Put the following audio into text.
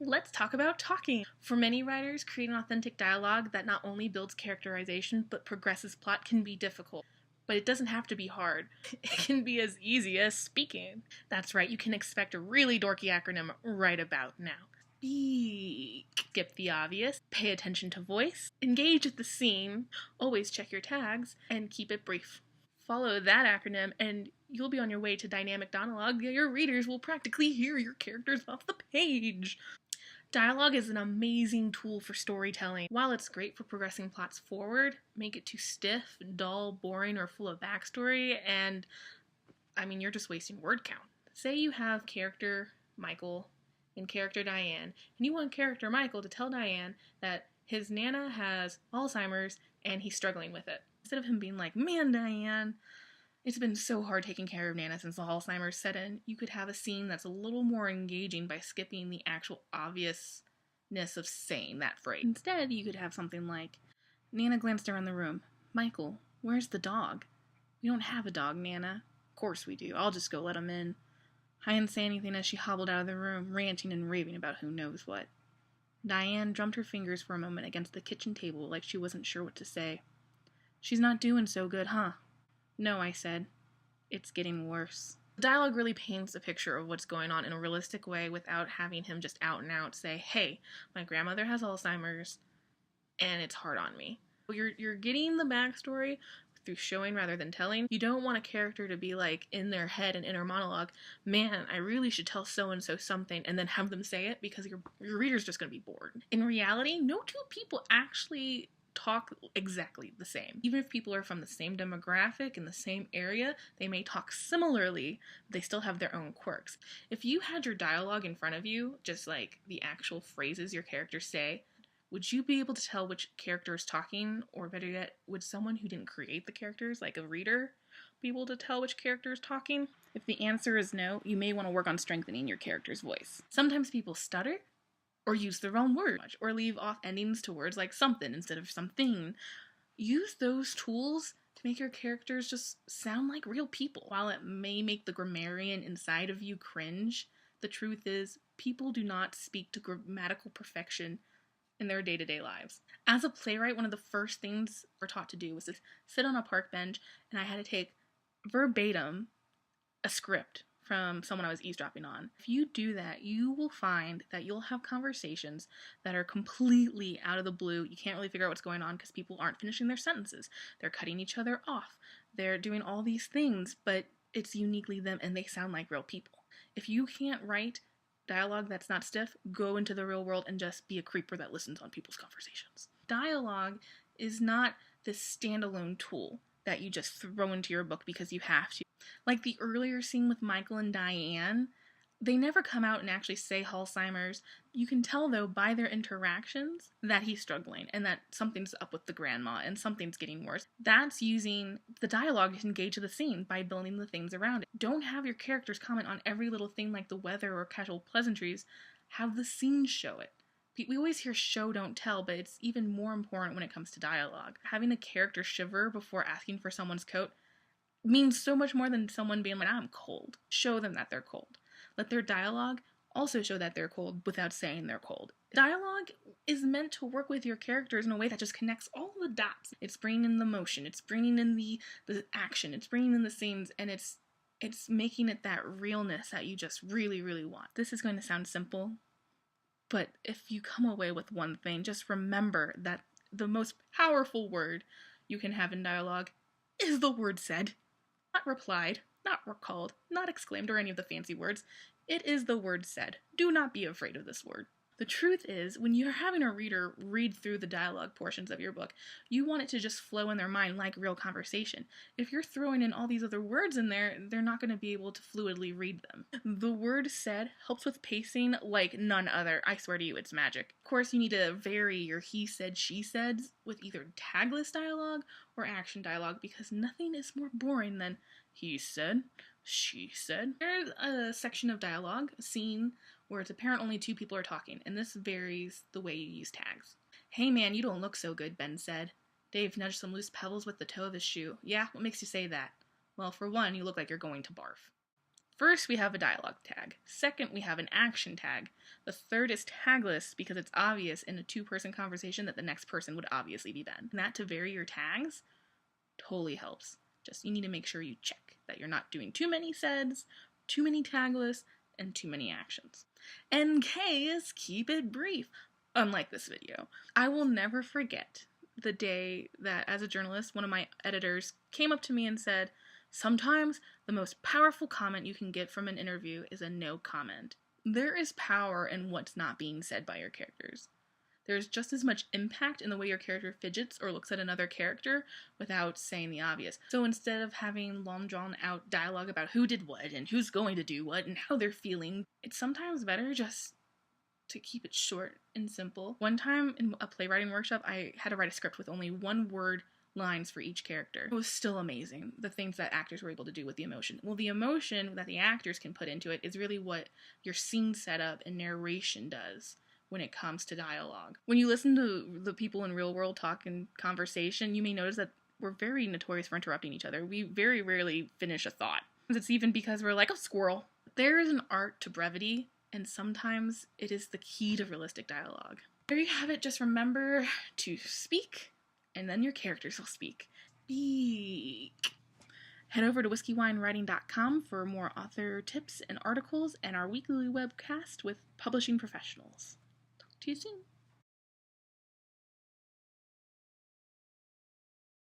Let's talk about talking. For many writers, creating authentic dialogue that not only builds characterization but progresses plot can be difficult. But it doesn't have to be hard. It can be as easy as speaking. That's right, you can expect a really dorky acronym right about now. S.P.E.A.K. Skip the obvious, pay attention to voice, engage at the scene, always check your tags, and keep it brief. Follow that acronym and you'll be on your way to dynamic dialogue. Your readers will practically hear your characters off the page. Dialogue is an amazing tool for storytelling. While it's great for progressing plots forward, make it too stiff, dull, boring, or full of backstory, and you're just wasting word count. Say you have character Michael and character Diane, and you want character Michael to tell Diane that his Nana has Alzheimer's and he's struggling with it. Instead of him being like, "Man, Diane, it's been so hard taking care of Nana since the Alzheimer's set in," you could have a scene that's a little more engaging by skipping the actual obviousness of saying that phrase. Instead, you could have something like, "Nana glanced around the room. Michael, where's the dog?" "We don't have a dog, Nana." "Of course we do. I'll just go let him in." I didn't say anything as she hobbled out of the room, ranting and raving about who knows what. Diane drummed her fingers for a moment against the kitchen table like she wasn't sure what to say. "She's not doing so good, huh?" "No," I said. "It's getting worse." The dialogue really paints a picture of what's going on in a realistic way without having him just out and out say, "Hey, my grandmother has Alzheimer's and it's hard on me." You're getting the backstory through showing rather than telling. You don't want a character to be like in their head an inner monologue, "Man, I really should tell so-and-so something," and then have them say it, because your reader's just going to be bored. In reality, no two people actually talk exactly the same. Even if people are from the same demographic in the same area, they may talk similarly, but they still have their own quirks. If you had your dialogue in front of you, just like the actual phrases your characters say, would you be able to tell which character is talking? Or better yet, would someone who didn't create the characters, like a reader, be able to tell which character is talking? If the answer is no, you may want to work on strengthening your character's voice. Sometimes people stutter, or use the wrong word, or leave off endings to words like something instead of something. Use those tools to make your characters just sound like real people. While it may make the grammarian inside of you cringe, the truth is, people do not speak to grammatical perfection in their day-to-day lives. As a playwright, one of the first things we're taught to do was to sit on a park bench, and I had to take verbatim a script from someone I was eavesdropping on. If you do that, you will find that you'll have conversations that are completely out of the blue. You can't really figure out what's going on because people aren't finishing their sentences. They're cutting each other off. They're doing all these things, but it's uniquely them and they sound like real people. If you can't write dialogue that's not stiff, go into the real world and just be a creeper that listens on people's conversations. Dialogue is not this standalone tool that you just throw into your book because you have to. Like the earlier scene with Michael and Diane, they never come out and actually say Alzheimer's. You can tell, though, by their interactions that he's struggling and that something's up with the grandma and something's getting worse. That's using the dialogue to engage the scene by building the things around it. Don't have your characters comment on every little thing like the weather or casual pleasantries. Have the scene show it. We always hear show, don't tell, but it's even more important when it comes to dialogue. Having a character shiver before asking for someone's coat means so much more than someone being like, "I'm cold." Show them that they're cold. Let their dialogue also show that they're cold without saying they're cold. Dialogue is meant to work with your characters in a way that just connects all the dots. It's bringing in the motion, it's bringing in the action, it's bringing in the scenes, and it's making it that realness that you just really, really want. This is going to sound simple, but if you come away with one thing, just remember that the most powerful word you can have in dialogue is the word said. Not replied, not recalled, not exclaimed, or any of the fancy words. It is the word said. Do not be afraid of this word. The truth is, when you're having a reader read through the dialogue portions of your book, you want it to just flow in their mind like real conversation. If you're throwing in all these other words in there, they're not going to be able to fluidly read them. The word said helps with pacing like none other. I swear to you, it's magic. Of course, you need to vary your he said, she said with either tagless dialogue or action dialogue, because nothing is more boring than he said, she said. There's a section of dialogue, a scene, where it's apparent only two people are talking, and this varies the way you use tags. "Hey man, you don't look so good," Ben said. Dave nudged some loose pebbles with the toe of his shoe. "Yeah, what makes you say that?" "Well, for one, you look like you're going to barf." First, we have a dialogue tag. Second, we have an action tag. The third is tagless because it's obvious in a two-person conversation that the next person would obviously be Ben. And that to vary your tags totally helps. Just you need to make sure you check that you're not doing too many saids, too many tagless, and too many actions. And K is keep it brief, unlike this video. I will never forget the day that, as a journalist, one of my editors came up to me and said, "Sometimes the most powerful comment you can get from an interview is a no comment." There is power in what's not being said by your characters. There's just as much impact in the way your character fidgets or looks at another character without saying the obvious. So instead of having long drawn out dialogue about who did what and who's going to do what and how they're feeling, it's sometimes better just to keep it short and simple. One time in a playwriting workshop, I had to write a script with only one word lines for each character. It was still amazing, the things that actors were able to do with the emotion. Well, the emotion that the actors can put into it is really what your scene setup and narration does when it comes to dialogue. When you listen to the people in real world talk and conversation, you may notice that we're very notorious for interrupting each other. We very rarely finish a thought. It's even because we're like a squirrel. There is an art to brevity, and sometimes it is the key to realistic dialogue. There you have it. Just remember to speak, and then your characters will speak. Speak. Head over to whiskeyWineWriting.com for more author tips and articles and our weekly webcast with publishing professionals. Talk to you soon.